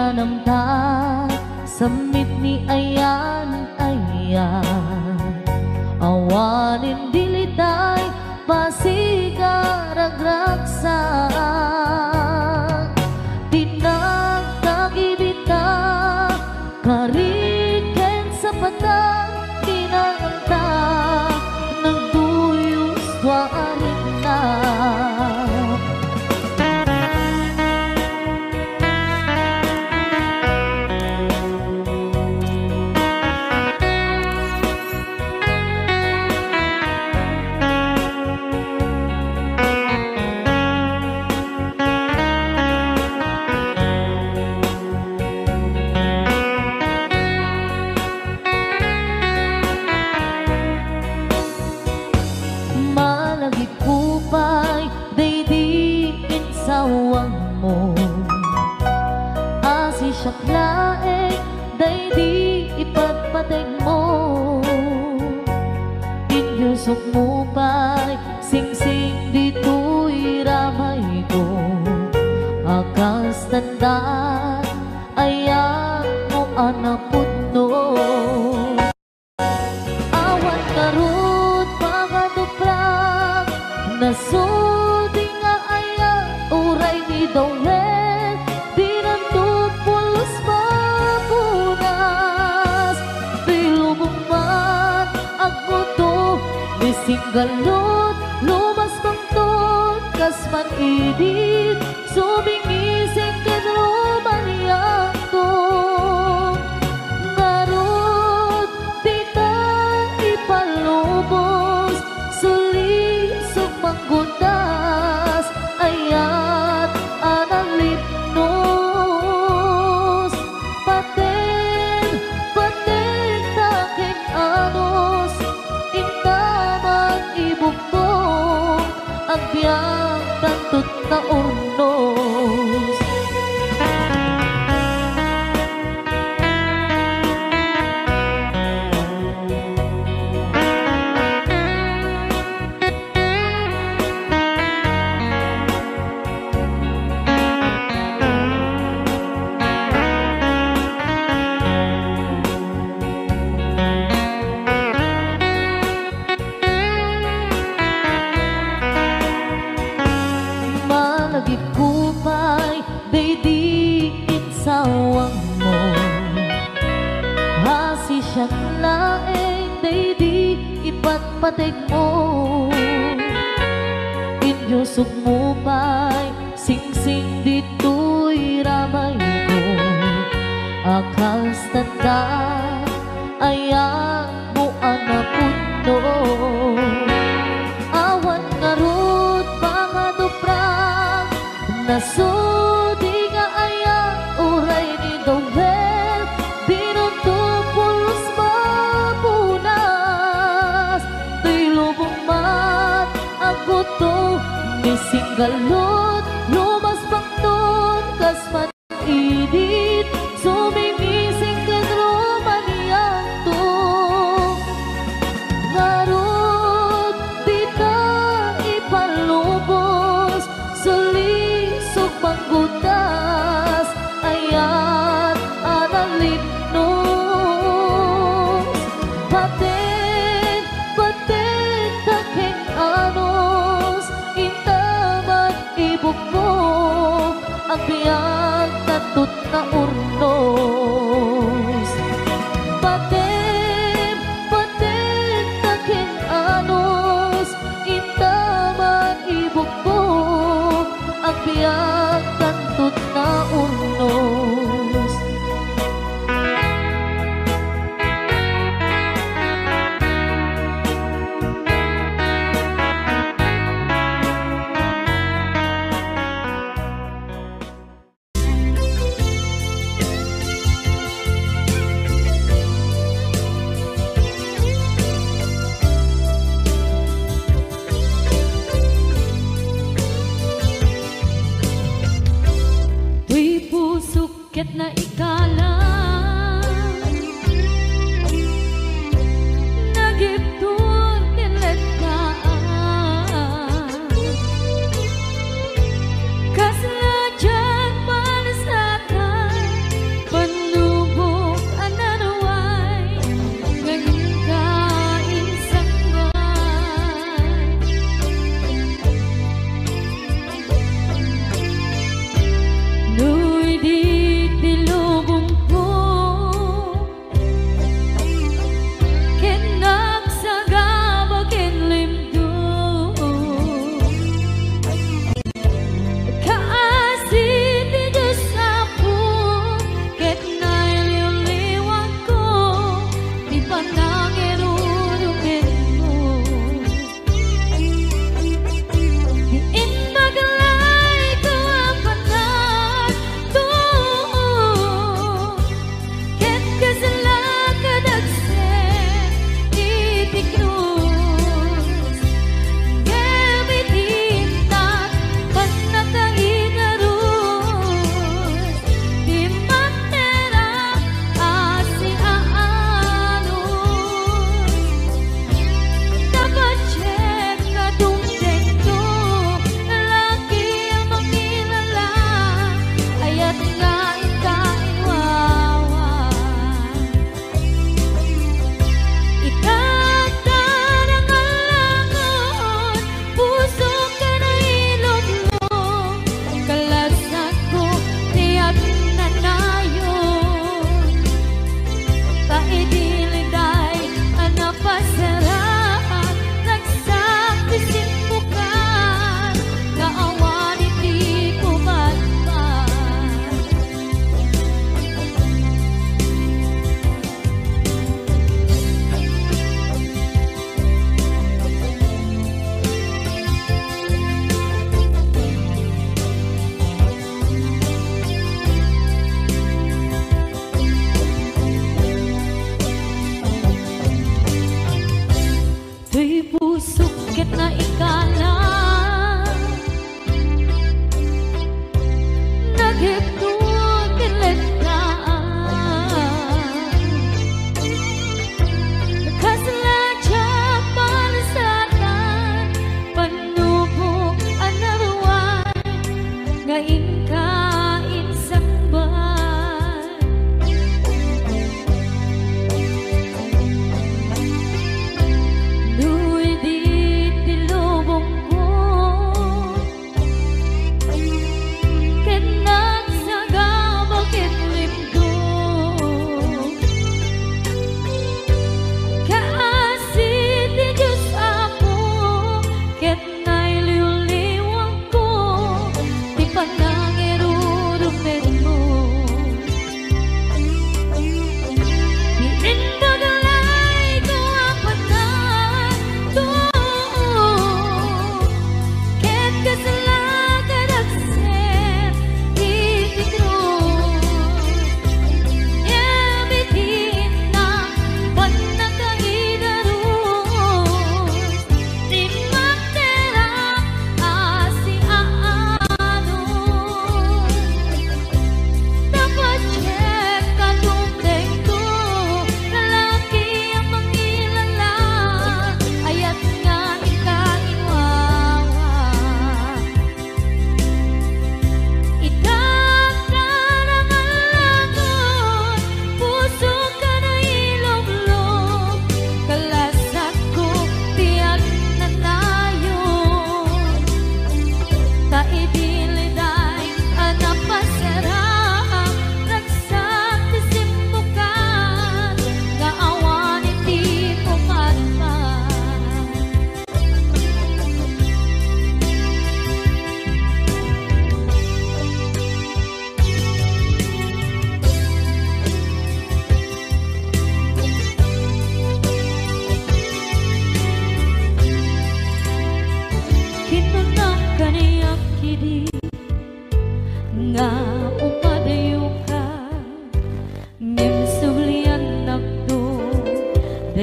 nanamta samit ni ayan awanin dilitay pasigaragraksa tinagtagibita kariken sa patang tinanganta nagduyos tuwarin na laeng daydi ipagpateg mo inyusok mo pa'y singsing dito'y ramay ko akas tandaan ayan mo anapot no awan karot pagkatuprak nasudi nga ayan uray ni Dawel singgalot lumas pangtot kasman idit sumingising kadromaniyak to ngarot tita ipalubos sulisog manggundas ayat analipnos paten taking anos ibukbong ang biyang tantut na urnos kupay daydi insawang mo hasi siyang laeng daydi ipatpateg mo inyusok mo pa'y singsing dito'y ramay ko akas tanda ayan mo anapot no awan ngarot mga duprak nasudi nga ayan uray ni Dawel dinuntupulos mapunas tuy lubong mat ang buto ni singgalot lumas pangton kasman idit sumingising kadromaniyak to ngarot dita ipalubos sulisog manggutas ayat analipnos paten taking anos intaman ibukbong ang biyang tantut na urnos paten taking anos intaman ibukbong ang biyang tantut na urnos ket na ikalang nagiptur kinletaan kasladyan manisatan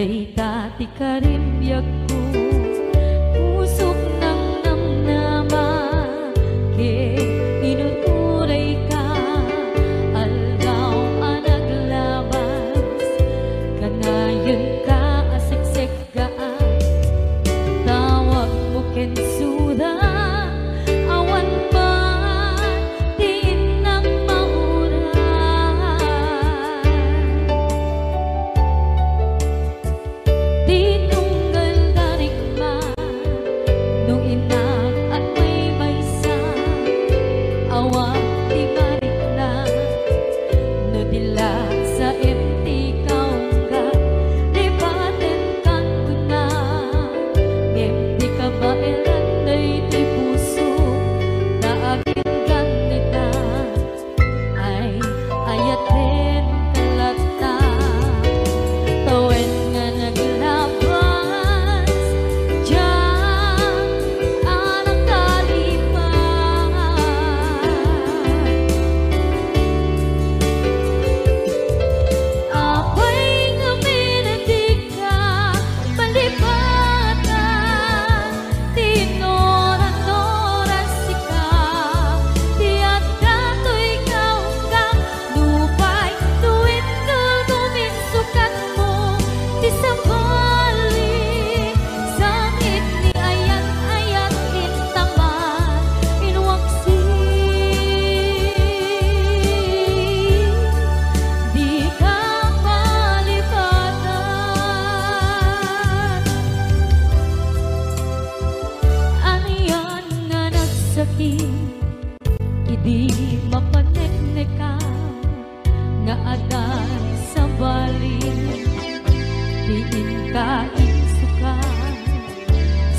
Day dati ka rin biyag ko, pusok ng namnama, ke inuturay ka, aldaw ang naglabas, kanayon ka asiksik ka, tawag mo kensuda, awan pa, tiin ng mauran. Tinunggal darik ma, nung inag at may maysa, awang di marik na, no dila sa empty kaungga, di baten kan ko na, empty ka ba elan day di puso, naagin ganita, ay ayatin kalata, tawen nga naglabas, diyan ang kalipas. Apay nga minatig ka, palibatan, tinoran-noran sika, tiyak dato'y kaunggang, lupay, tuwid ka duminsukat mo, di sabali, sangit ni ayan-ayat intaman, inwaksi, di ka malipatan. Aniyan nga nagsakit, idi mapanekneka, nga adan sa bali, diin ka insuka,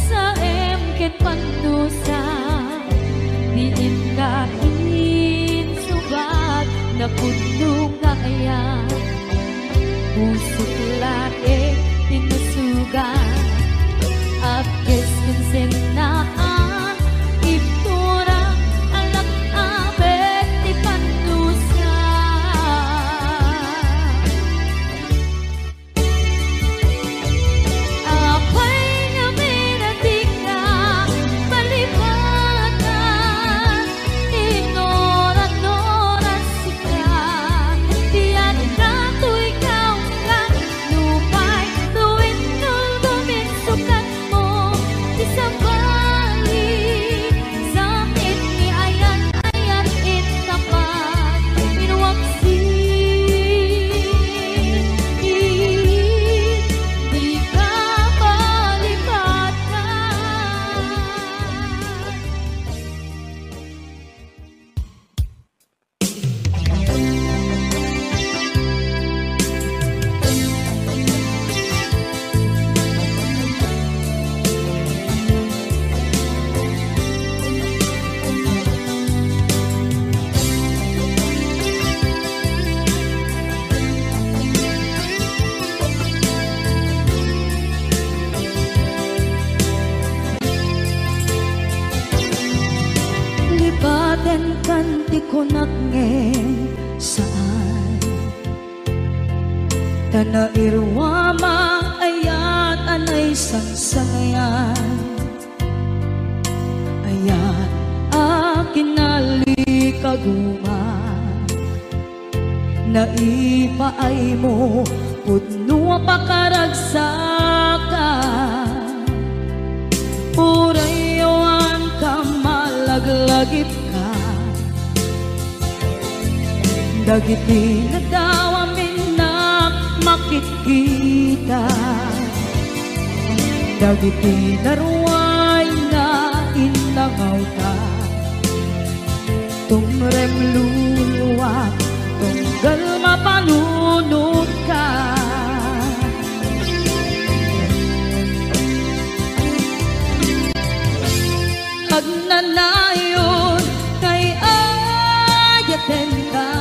sa emket panusa, diin ka insubat, na puno nga ayan, pusok laki tinusugan, akes kinsenaan, ipturang alak abet di panusa. Apay nga minatig ka, palibatan, tinoran-noran sika, tiyan dato'y kaunggang, lupay, tuwid ka duminsukat mo, di sabali, sangit ni ayan-ayat intapat, inwaksi, di ka malipatan. Libaten kan di ko nagngeng saan, tanairwama ayat anay sansangayan, ayat akin nalikaguman, naipaay mo pudno pakaragsakan, urayawan ka malaglagip ka, dagiti na daw amin na makikita, dagiti naruay na inangaw ta, tumrem luluwat, tunggal mapanunod ka. Agnanayon kay ayaten ka,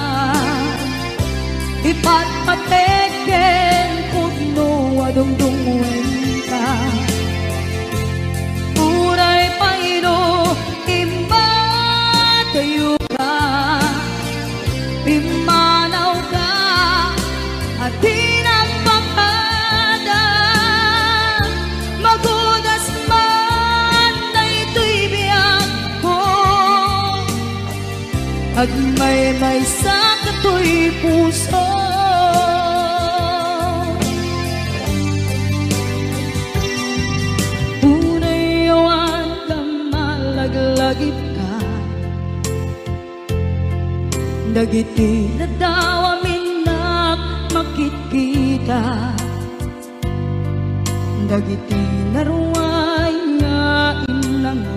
ipatpateken pudno adungdungwen ka, uray paino imba tayo ka, imanaw ka, at tinagpakada Agmaymay sa kato'y puso. Unay awan ka malaglagip ka, dagiti na daw amin na makikita, dagiti na ruway nga inangauta.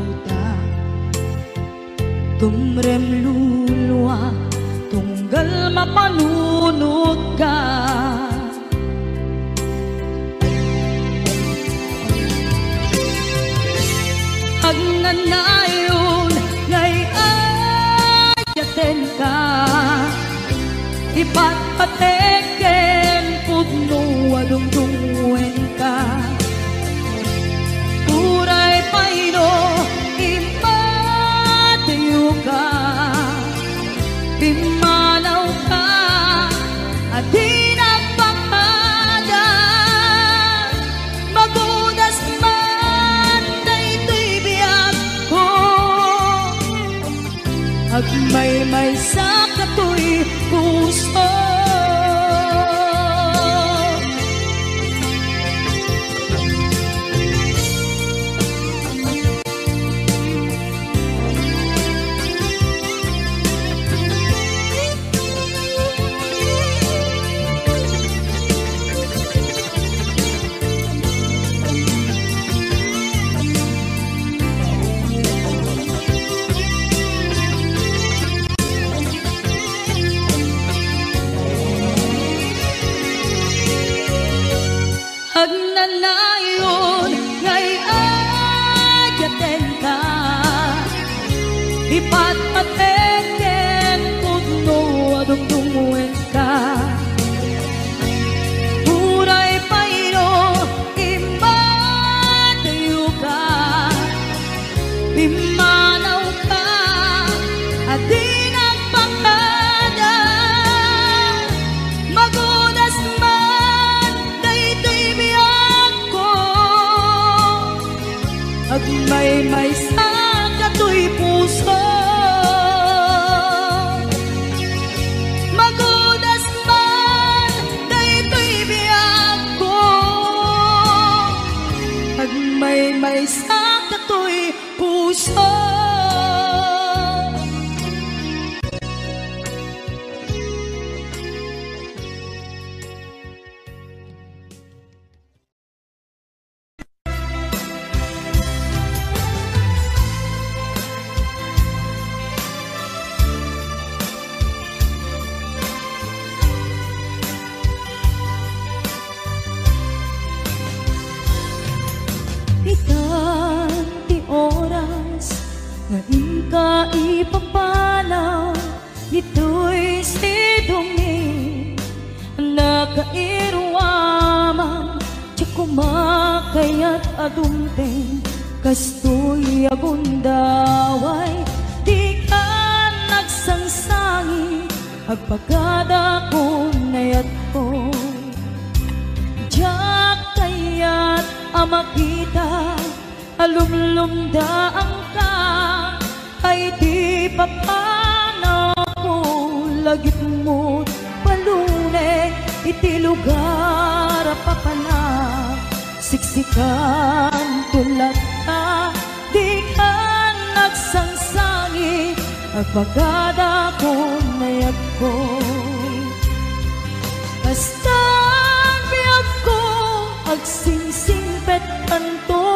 Tumrem luluwa, tunggal mapanunod ka. Ang nanayon ngay ayaten ka, ipatpateken pudno adungdungwen ka. Uray paino impatiyo ka, pimanaw ka at di nagpakada. Magudas man daytoy biyag ko, agmaymay sa kato'y puso. Agnanayon ngay ayaten ka, ipatpateken pudno adungdungwen ka. Uray paino impatiyo ka, pimanaw ka at di nagpakada. Magudas man daytoy biyag ko, agmaymay sa kato'y puso. Magudas man daytoy biyag ko, agmaymay sa kato'y puso. Ikan ti oras nga inka ipapanaw, ito'y sidungin nakairwamang tiyak kumakayat adumpeng kastoy agundaway. Di ka nagsangsangi agpagada ko nayat ko, diyak kayat amakita alumlumdaan ka, ay di papanaw ko lagit mo palune iti lugar papana. Siksikan tulad ka, di ka nagsangsangi agpagada ko nayag ko. Basta biyag ko agsingsingpet kanto,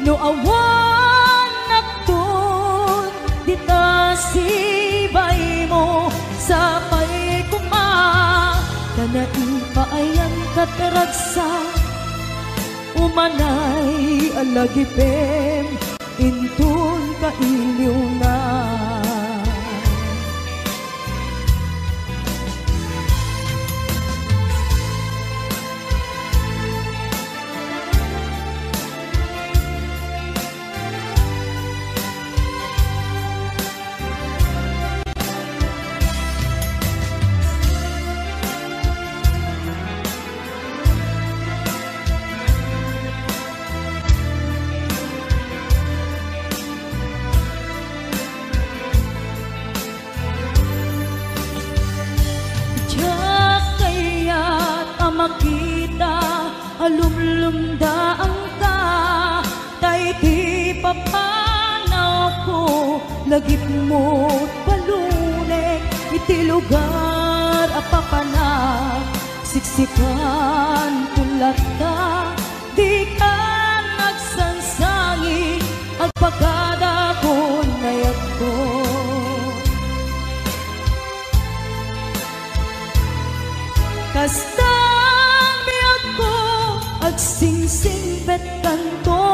no awan nakton dita sibay mo sa pay kuma. Kanain paayan kataragsa, umanay alagipem intun kailiw na. alumlumdaan ka, tay ti papanaw ko, lagip mo't palunek, iti lugar apapanak, siksikan tulat ka, di ka nagsansangi, agpagada ko nayag ko. Kastang biyag ko, agsingsing bet kanto,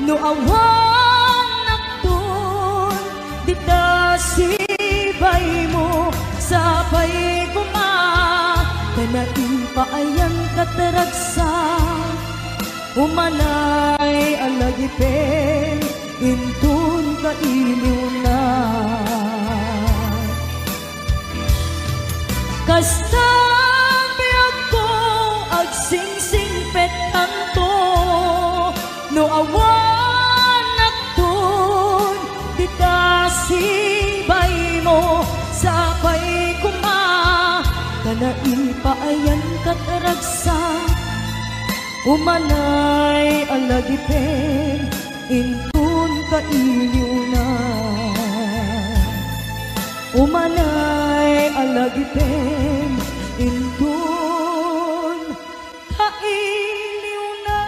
no awan nakton, dita sibay mo, sabay kuma, kanain pa ayan kataragsa, umanay alagipen, intun ka iliw na. Kastang biyag ko, agsingsing pet kanto, no awan nakton, dita sibay mo, sabay kuma, kanain pa ayan kataragsa, umanay alagipen, intun ka iliw na. Umanay alagipen, intun ka iliw na.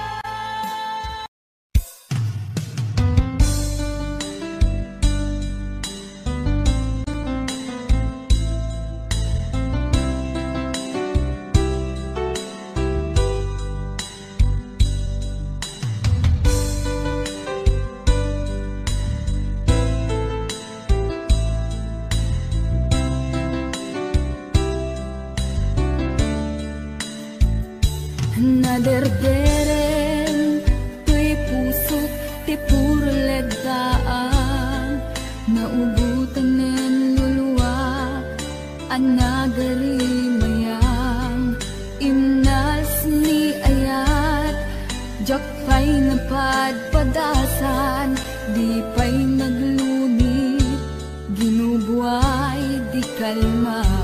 Naderderen, tuy pusok, ti puro legdaan, naubutan nen luluwa, anagari mayang, imnas ni ayat, jakpay napadpadasan, di pay naglunit, ginubuay di kalman.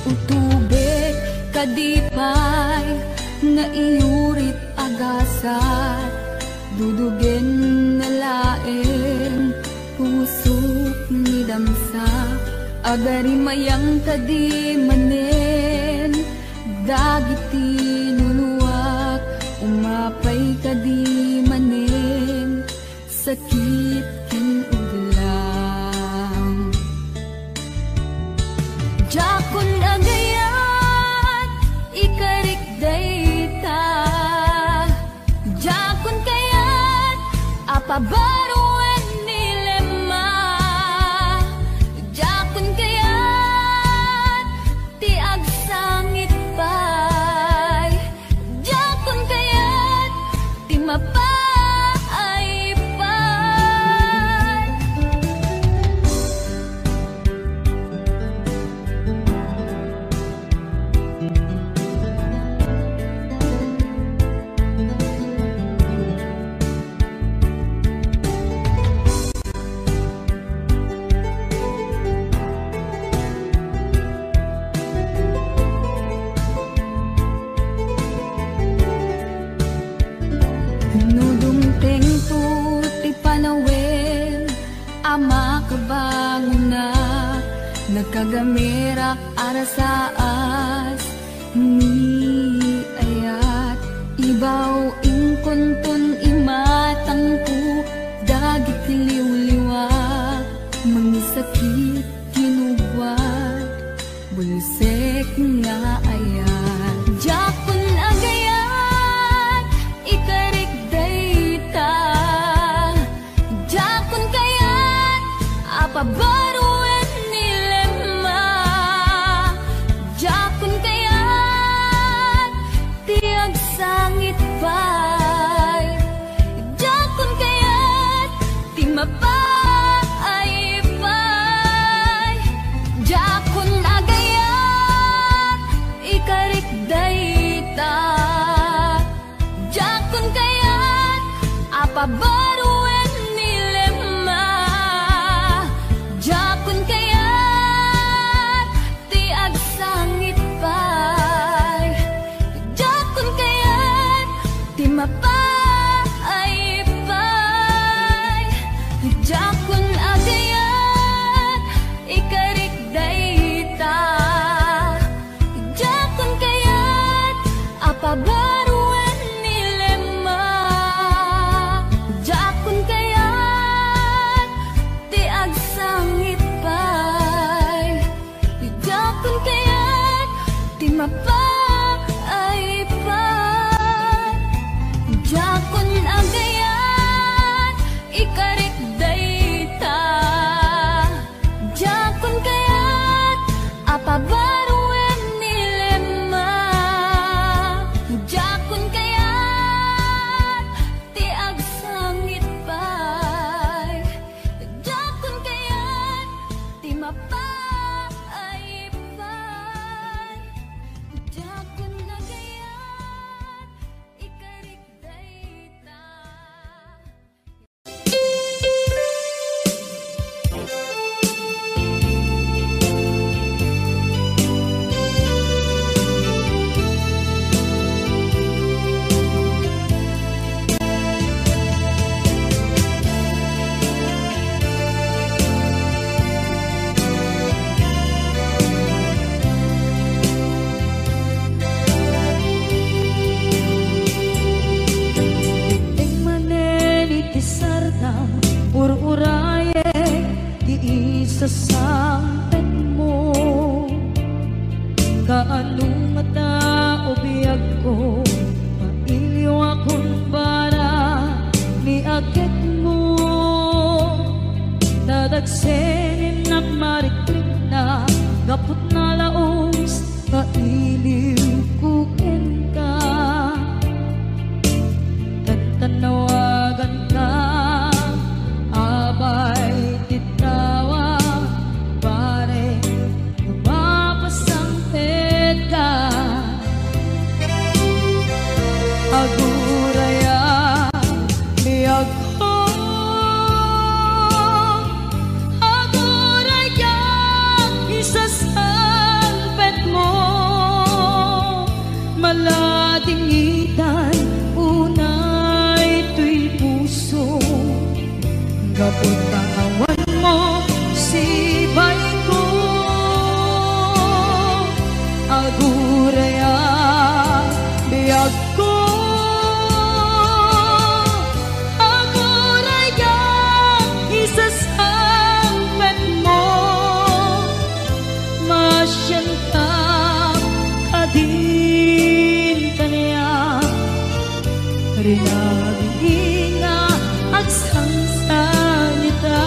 Utubek kadipay nga iurit agasat, dudugen na laeng pusok ni damsa, agari mayang kadi manen, dagiti nuluwak, umapay kadi manen, sakit ken uglang. Jakun agayat, ikarik dayta, jakun kayat, apabaruan nilema, jakun kayat, ti agsangit pay, jakun kayat, ti mapay pay. Nudungteng tu ti panawen, ama kabanguna, nagkagamirak arasaas, ni ayat, ibaw ingkuntun imatangku, dagit liwliwa, mangisakit kinubwat, bulsek nga ayat. Jakun agayat, ikarik dayta, jakun kayat, apabaruan nilema, jakun kayat, tiag sangit pay, jakun kayat, ti mapay pay, jakun agayat, ikarik dayta, jakun kayat, apabaruan nilema, jakun kayat, ti agsangit mapaipan. Jakon agayan, ikarik dayta. Jakon kayat, apabaruan nilema. Jakon kayat, ti agsangit pay. Jakon kayat, ti mapaipan. Jakon agayan, ikarik dayta. Ting manen iti sardam ururaye di isasampet mo. Kaano nga tao biyag ko, mailiw akong para ni agit mo. Dadagsenin at mariklik na gapot na laos, mailiw kukin ka. Tanawagan ka, abay titawa, pare mapasampit ka. Aguraya, biyag ko. Aguraya, isasampit mo. Malating itan, unay tuy puso. Gapot kawan mo, sibay ko. Aguraya, biyag ko. Aguraya, isasampet mo. Masyan ka, kadin kaniya. Rinabing nga at sangsanita.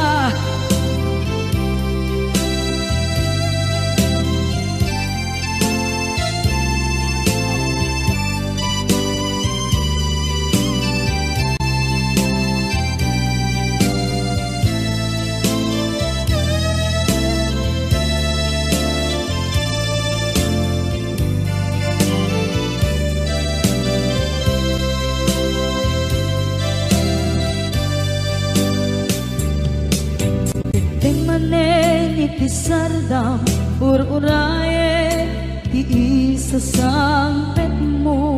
Ting manen iti sardam ururaye di isasampet mo.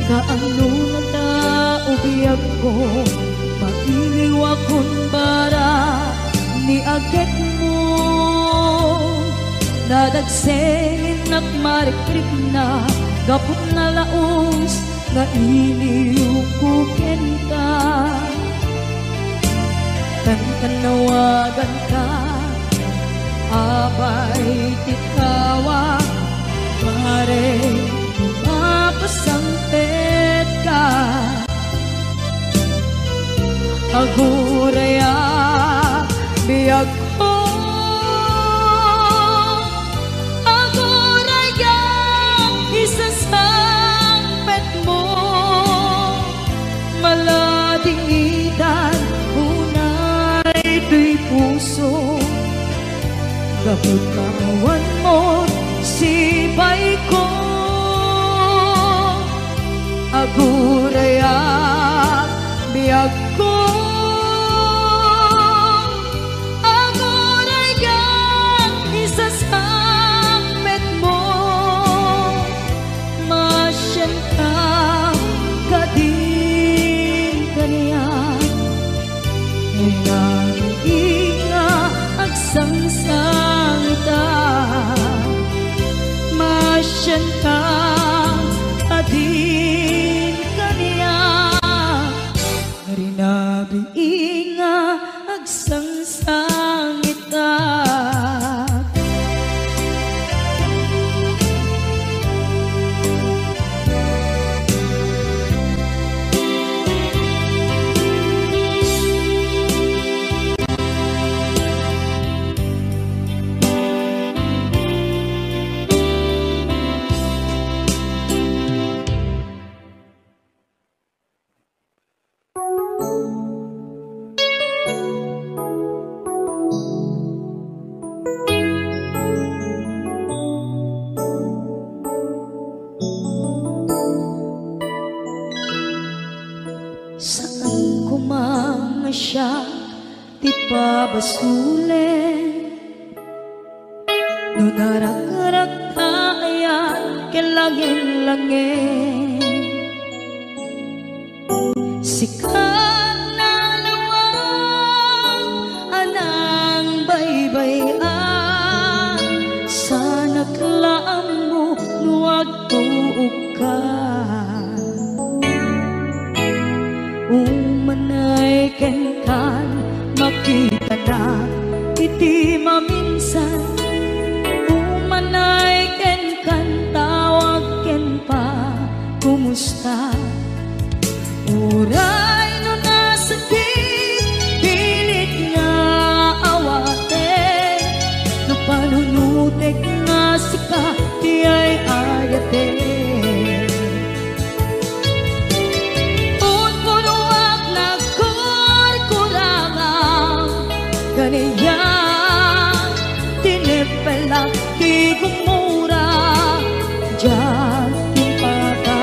Kaano nga tao biyag ko, mailiw akong bara ni agit mo. Dadagsenin at marikrik na gapot na laos, nga iliw kukin ka. Tanawagan ka, abay titawa, pare mapasampit ka. Aguraya, biyag ko. Aguraya, isasampet mo. Malating itan, tuy puso. Gapot kawan mo, sibay ko. Aguraya, biyag ko. Aguraya, isasampet mo. Masyan ka, kadin kaniya. Inga agsangsangita. Masyan ka, adin kaniya. Rinabi nga agsangsangita. ti pabasulen no narak-rak kaayan kelangin-langin sikat na lawang anang baybayan sana klaam mo nuwag tuog ka umanay kenkan makita na iti maminsan umanay kenkan tawag ken pa kumusta uray no nasakit pilit nga awate no panunutek nga sika di ay ayate unpunuak na kurkurangang ganiya tinipelak di gumura dyan timpata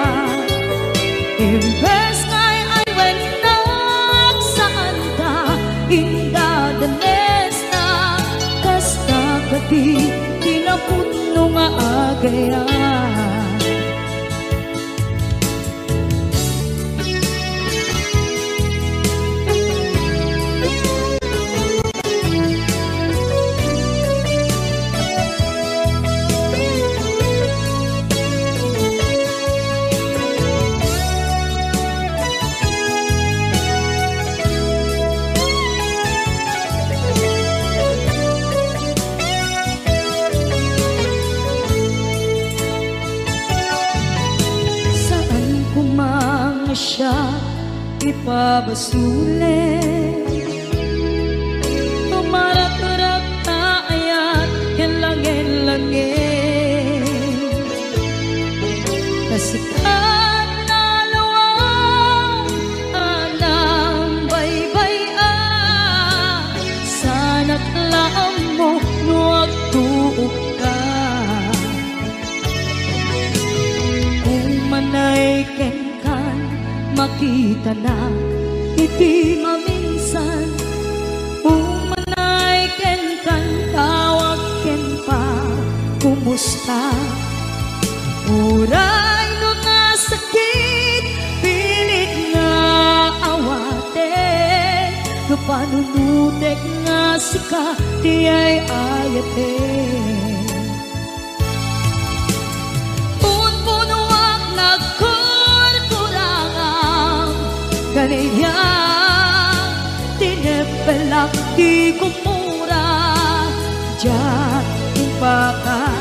imbes ngay ay wenak saan ka indadanes na kasta kati tinapuno nga agaya siya ipabasulit tumarak-rak taayat kelangin-langin kasikat na lawang anang baybayan sana't laam mo nuwag tuog ka umanay kenkan makita na iti maminsan umanay ken kan tawag ken pa kumusta uray no nasakit pilit nga awate no panunutek nga sika di ay ayate unpunuak nagkurkurangang ganiya tinipelak di kumura dyan timpaka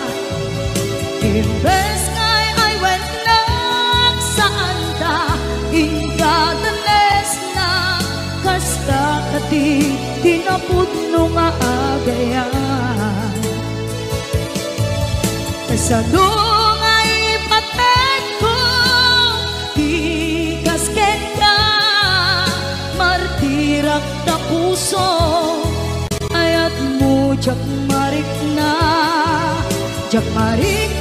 imbes ngay ay wenak saan ta indadanes na kasta kati tinapuno nga agayan kasadong ay paten ko di kasken ka martirak na puso ayat mo jak marik na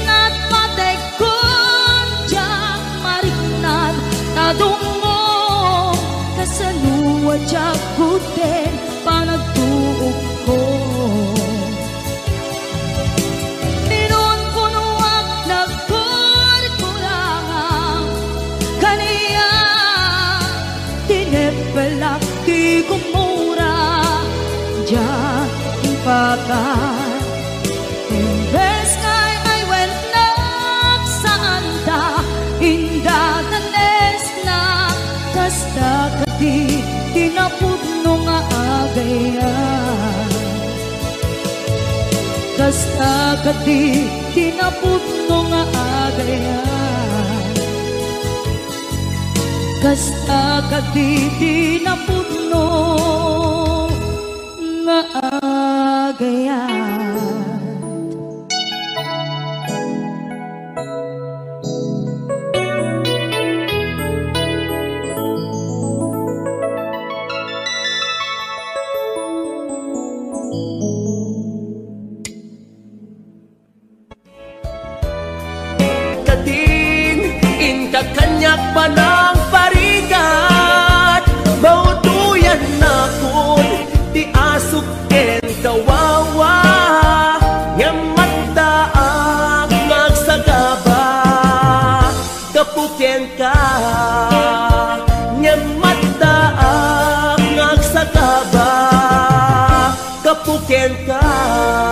at patek ko jak marik na tadungo kasanuwa jak kuten panagtuog ko minun punuak nagkurkurangang kaniya tinipelak di kumura dyan ipakan imbes ngay ay wenak saan ta indadanes na kasta kati tinapuno nga agayan kasta kati tinapuno nga agayan kasta kati tinapuno nga agayan Kanyak pa ng parigat mautuyan na ko ken ka